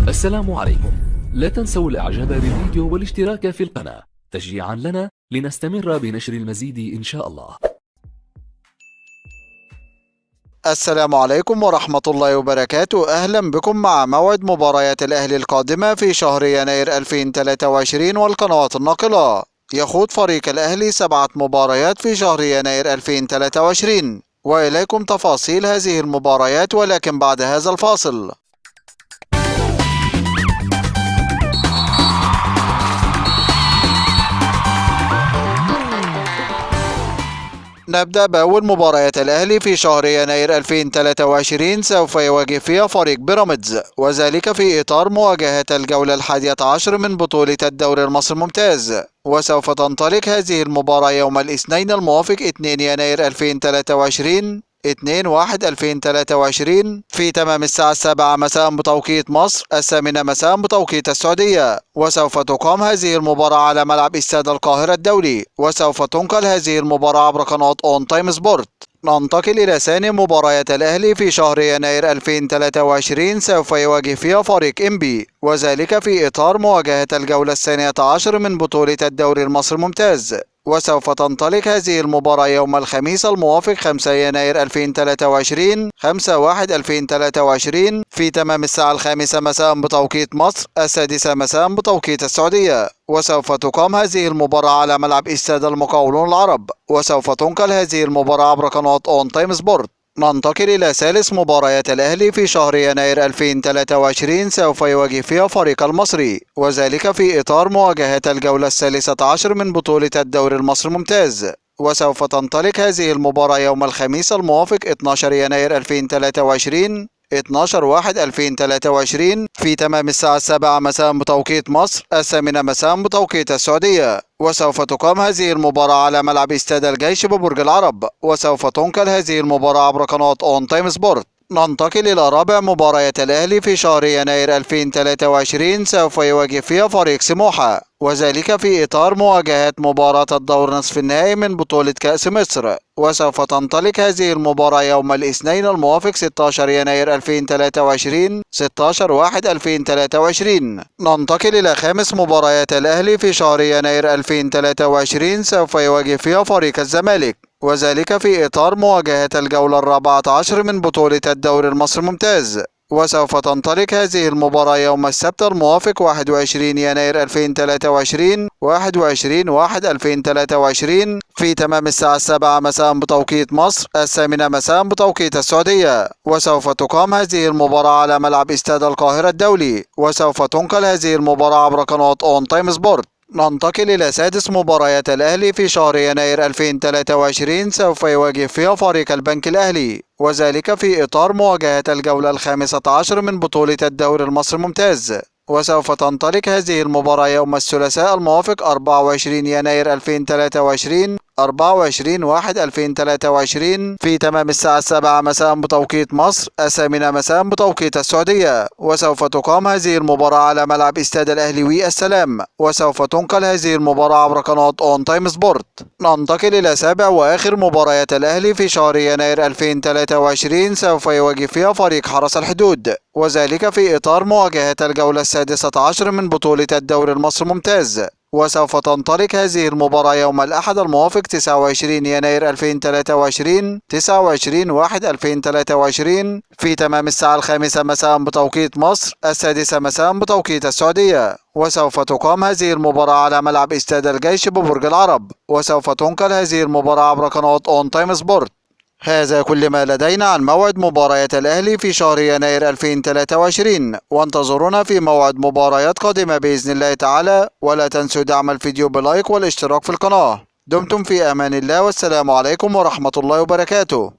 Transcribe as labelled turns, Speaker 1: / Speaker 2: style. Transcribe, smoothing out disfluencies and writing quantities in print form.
Speaker 1: السلام عليكم. لا تنسوا الاعجاب بالفيديو والاشتراك في القناة تشجيعا لنا لنستمر بنشر المزيد إن شاء الله.
Speaker 2: السلام عليكم ورحمة الله وبركاته. أهلا بكم مع موعد مباريات الأهلي القادمة في شهر يناير 2023 والقنوات الناقلة. يخوض فريق الأهلي 7 مباريات في شهر يناير 2023، وإليكم تفاصيل هذه المباريات ولكن بعد هذا الفاصل. نبدأ بأول مباريات الأهلي في شهر يناير 2023، سوف يواجه فيها فريق بيراميدز، وذلك في إطار مواجهة الجولة 11 من بطولة الدوري المصري الممتاز. وسوف تنطلق هذه المباراة يوم الاثنين الموافق 2 يناير 2023 2/1/2023 في تمام الساعة 7 مساء بتوقيت مصر، 8 مساء بتوقيت السعودية. وسوف تقام هذه المباراة على ملعب استاد القاهرة الدولي، وسوف تنقل هذه المباراة عبر قناة اون تايم سبورت. ننتقل إلى ثاني مباريات الأهلي في شهر يناير 2023، سوف يواجه فيها فريق إنبي، وذلك في إطار مواجهة الجولة 12 من بطولة الدوري المصري الممتاز. وسوف تنطلق هذه المباراة يوم الخميس الموافق 5 يناير 2023 5/1/2023 في تمام الساعة 5 مساء بتوقيت مصر، 6 مساء بتوقيت السعودية. وسوف تقام هذه المباراة على ملعب استاد المقاولون العرب، وسوف تنقل هذه المباراة عبر قناة اون تايم سبورت. ننتقل إلى ثالث مباريات الأهلي في شهر يناير 2023، سوف يواجه فيها فريق المصري، وذلك في إطار مواجهة الجولة 13 من بطولة الدوري المصري الممتاز. وسوف تنطلق هذه المباراة يوم الخميس الموافق 12 يناير 2023 12/1/2023 في تمام الساعة 7 مساء بتوقيت مصر، 8 مساء بتوقيت السعودية. وسوف تقام هذه المباراة على ملعب استاد الجيش ببرج العرب، وسوف تنقل هذه المباراة عبر قناة اون تايم سبورت. ننتقل إلى رابع مباريات الأهلي في شهر يناير 2023، سوف يواجه فيها فريق سموحة، وذلك في إطار مواجهة مباراة الدور نصف النهائي من بطولة كأس مصر. وسوف تنطلق هذه المباراة يوم الاثنين الموافق 16 يناير 2023 16/1/2023. ننتقل إلى خامس مباريات الأهلي في شهر يناير 2023، سوف يواجه فيها فريق الزمالك، وذلك في إطار مواجهة الجولة 14 من بطولة الدوري المصري الممتاز. وسوف تنطلق هذه المباراة يوم السبت الموافق 21 يناير 2023 21/1/2023 في تمام الساعة 7 مساء بتوقيت مصر، 8 مساء بتوقيت السعودية. وسوف تقام هذه المباراة على ملعب استاد القاهرة الدولي، وسوف تنقل هذه المباراة عبر قناة اون تايم سبورت. ننتقل إلى سادس مباريات الأهلي في شهر يناير 2023، سوف يواجه فيها فريق البنك الأهلي، وذلك في إطار مواجهة الجولة 15 من بطولة الدوري المصري الممتاز. وسوف تنطلق هذه المباراة يوم الثلاثاء الموافق 24 يناير 2023 24/1/2023 في تمام الساعة 7 مساء بتوقيت مصر، 8 مساء بتوقيت السعودية. وسوف تقام هذه المباراة على ملعب استاد الأهلي السلام، وسوف تنقل هذه المباراة عبر قناة اون تايم سبورت. ننتقل إلى سابع وآخر مباريات الأهلي في شهر يناير 2023، سوف يواجه فيها فريق حرس الحدود، وذلك في إطار مواجهة الجولة 16 من بطولة الدوري المصري الممتاز. وسوف تنطلق هذه المباراة يوم الأحد الموافق 29 يناير 2023 29/1/2023 في تمام الساعة 5 مساء بتوقيت مصر، 6 مساء بتوقيت السعودية. وسوف تقام هذه المباراة على ملعب استاد الجيش ببرج العرب، وسوف تنقل هذه المباراة عبر قناة اون تايم سبورت. هذا كل ما لدينا عن موعد مباريات الأهلي في شهر يناير 2023، وانتظرونا في موعد مباريات قادمة بإذن الله تعالى. ولا تنسوا دعم الفيديو بلايك والاشتراك في القناة. دمتم في أمان الله، والسلام عليكم ورحمة الله وبركاته.